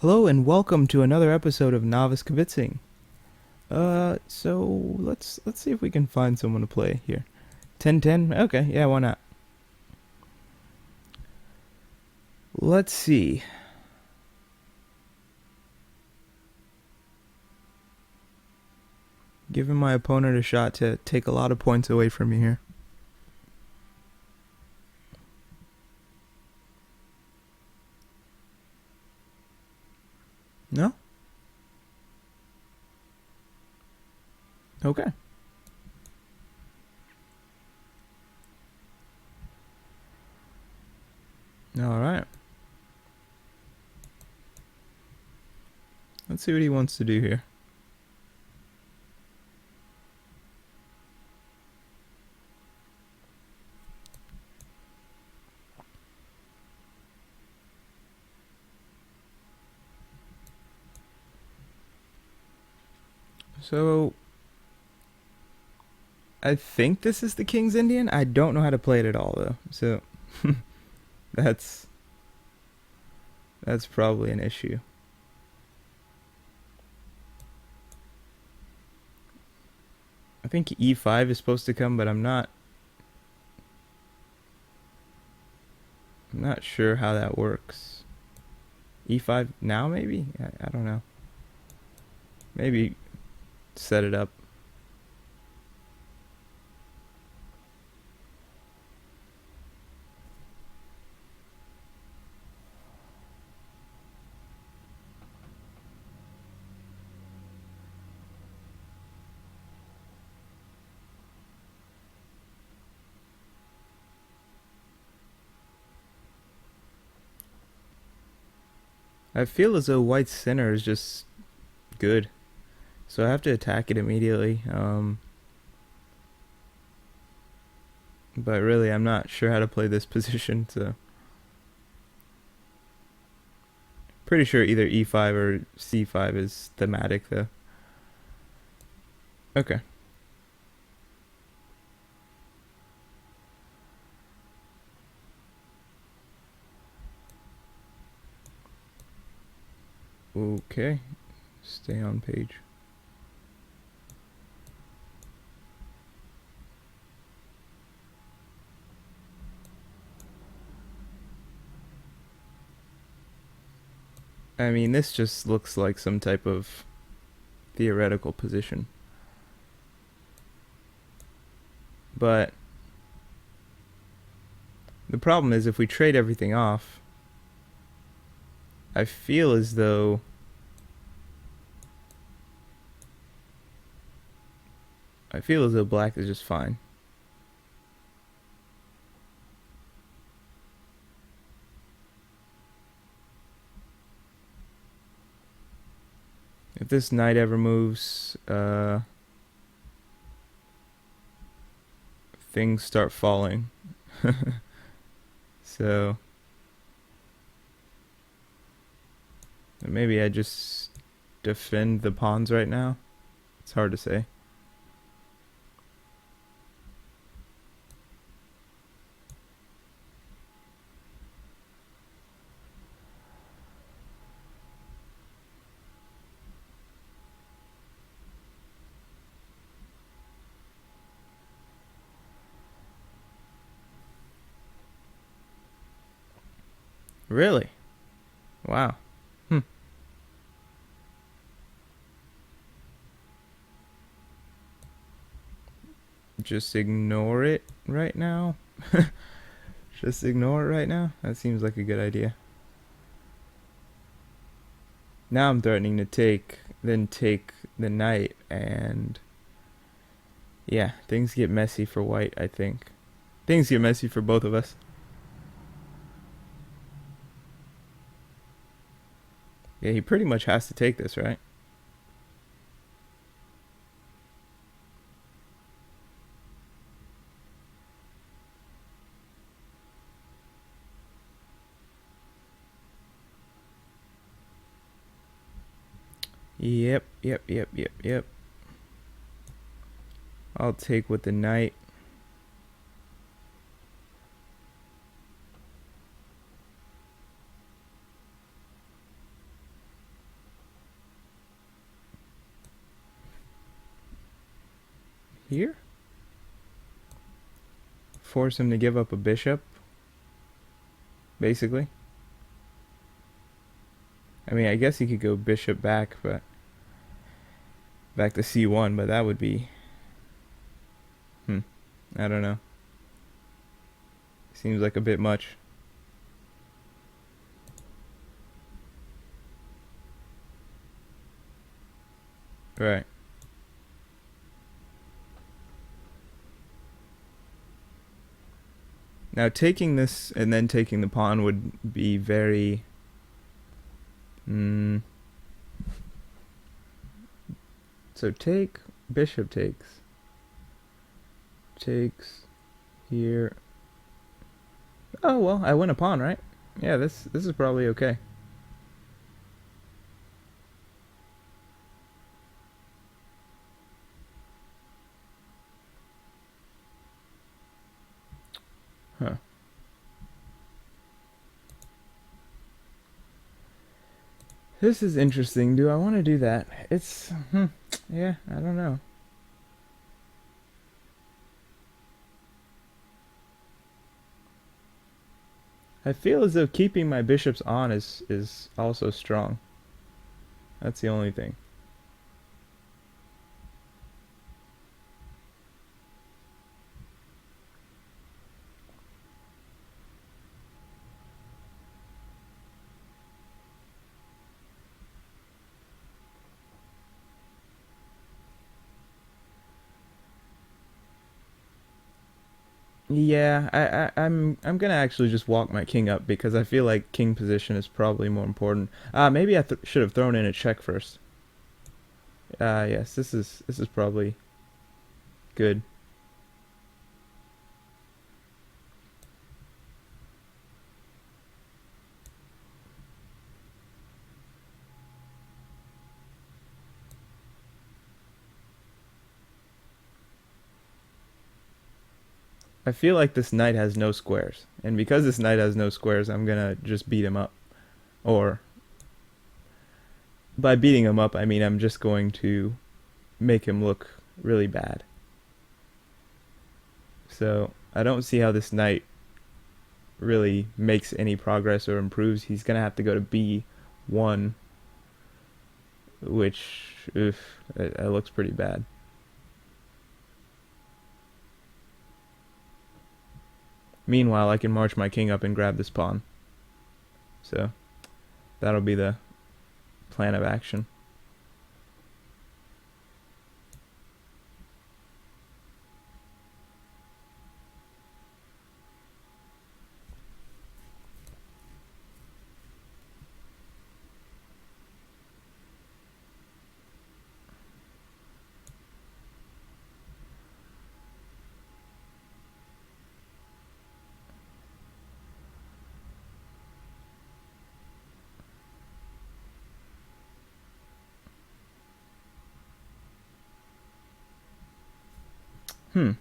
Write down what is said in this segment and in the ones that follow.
Hello and welcome to another episode of Novice Kibitzing. So let's see if we can find someone to play here. 10-10? Okay, yeah, why not? Let's see. Giving my opponent a shot to take a lot of points away from me here. No? Okay. Alright. Let's see what he wants to do here. So, I think this is the King's Indian. I don't know how to play it at all, though. So, that's probably an issue. I think e5 is supposed to come, but I'm not sure how that works. E5 now, maybe? I don't know. Maybe set it up. I feel as though white's center is just good. So I have to attack it immediately. But really, I'm not sure how to play this position, so pretty sure either e5 or c5 is thematic, though. Okay. Okay. Stay on page. I mean, this just looks like some type of theoretical position. But the problem is if we trade everything off, I feel as though black is just fine. If this knight ever moves, things start falling. So maybe I just defend the pawns right now. It's hard to say. Really? Wow. Just ignore it right now? Just ignore it right now? That seems like a good idea. Now I'm threatening to take the knight, and yeah, things get messy for white, I think. Things get messy for both of us. Yeah, he pretty much has to take this, right? Yep. I'll take with the knight. here? Force him to give up a bishop, basically. I mean, I guess he could go bishop back, but back to c1, but that would be... I don't know. Seems like a bit much. Right. Now taking this and then taking the pawn would be very... So take, bishop takes. Takes here. Oh, well, I win a pawn, right? Yeah, this is probably okay. Huh. This is interesting. Do I want to do that? It's... yeah, I don't know. I feel as though keeping my bishops on is also strong. That's the only thing. Yeah, I'm gonna actually just walk my king up because I feel like king position is probably more important. Maybe I should have thrown in a check first. Yes, this is probably good. I feel like this knight has no squares, and because this knight has no squares, I'm gonna just beat him up. Or by beating him up, I mean I'm just going to make him look really bad. So I don't see how this knight really makes any progress or improves. He's gonna have to go to b1, which it looks pretty bad. Meanwhile, I can march my king up and grab this pawn. So that'll be the plan of action. Hmm.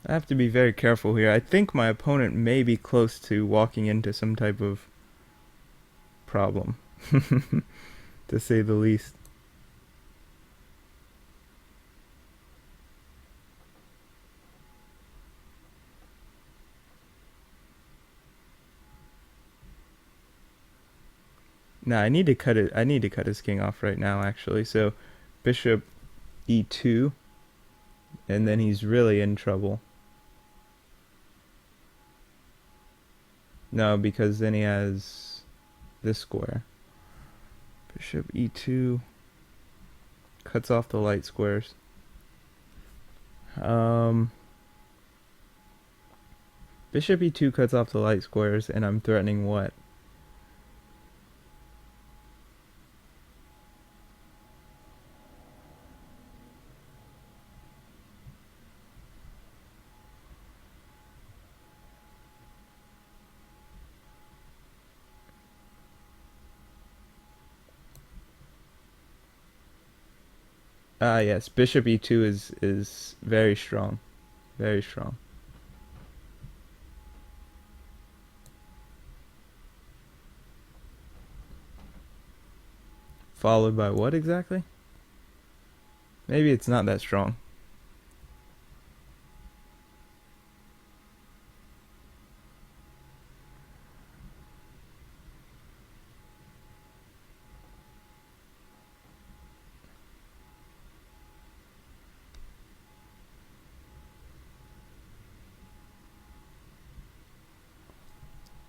I have to be very careful here. I think my opponent may be close to walking into some type of problem, to say the least. Nah, I need to cut it. I need to cut his king off right now, actually. So, bishop e2, and then he's really in trouble. No, because then he has this square. Bishop e2 cuts off the light squares. Bishop e2 cuts off the light squares, and I'm threatening what? Yes, bishop e2 is very strong. Very strong. Followed by what exactly? Maybe it's not that strong.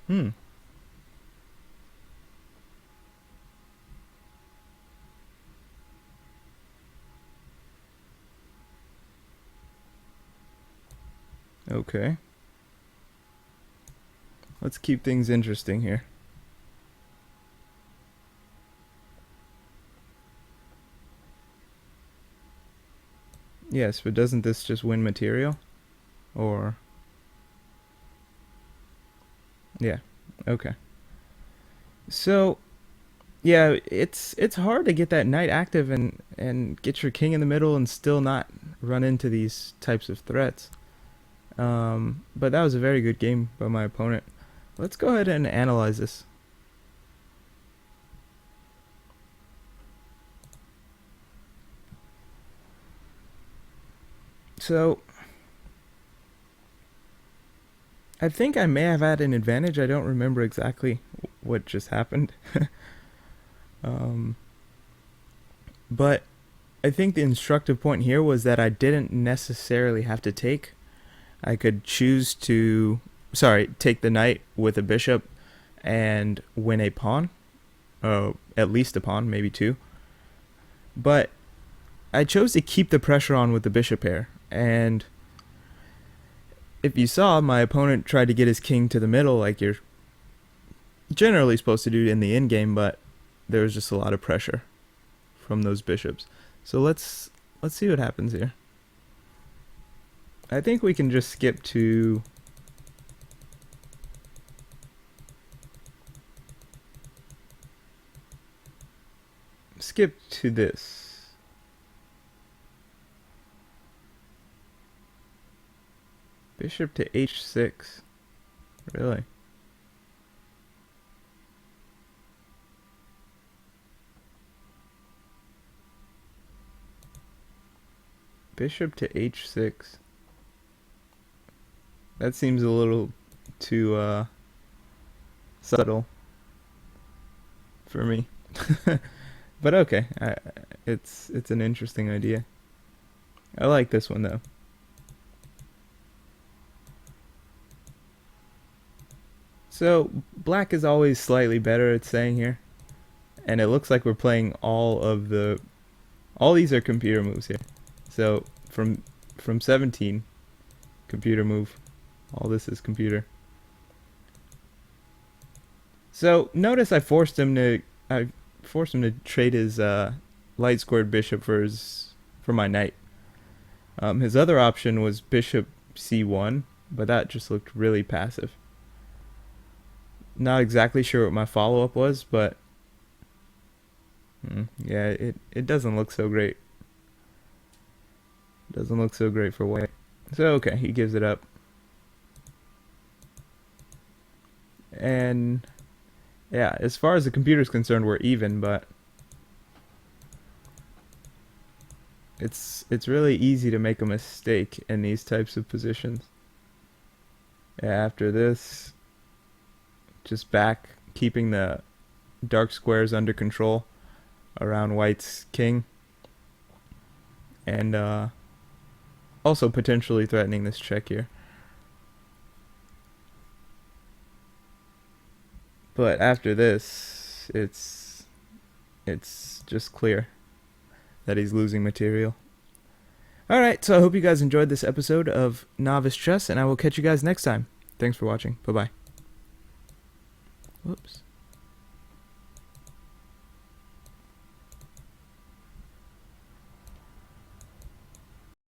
Hmm. Okay. Let's keep things interesting here. Yes, but doesn't this just win material? Or... yeah. Okay. So, yeah, it's hard to get that knight active and get your king in the middle and still not run into these types of threats. But that was a very good game by my opponent. Let's go ahead and analyze this. So, I think I may have had an advantage. I don't remember exactly what just happened. um, but I think the instructive point here was that I didn't necessarily have to take. I could choose to, take the knight with a bishop and win a pawn. At least a pawn, maybe two. But I chose to keep the pressure on with the bishop pair. And if you saw, my opponent tried to get his king to the middle like you're generally supposed to do in the endgame, but there was just a lot of pressure from those bishops. So let's see what happens here. I think we can just skip to this. Bishop to h6. Really? Bishop to h6. That seems a little too subtle for me. But okay, it's an interesting idea. I like this one though. So black is always slightly better, it's saying here, and it looks like we're playing all these are computer moves here. So from 17, computer move. All this is computer. So notice I forced him to trade his light squared bishop for my knight. His other option was bishop c1, but that just looked really passive. Not exactly sure what my follow-up was, but yeah, it doesn't look so great. Doesn't look so great for white. So okay, he gives it up. And yeah, as far as the computer's concerned, we're even, but it's really easy to make a mistake in these types of positions. Yeah, after this, just back, keeping the dark squares under control around white's king, and also potentially threatening this check here. But after this, it's just clear that he's losing material. Alright, so I hope you guys enjoyed this episode of Novice Chess, and I will catch you guys next time. Thanks for watching. Bye-bye. Whoops.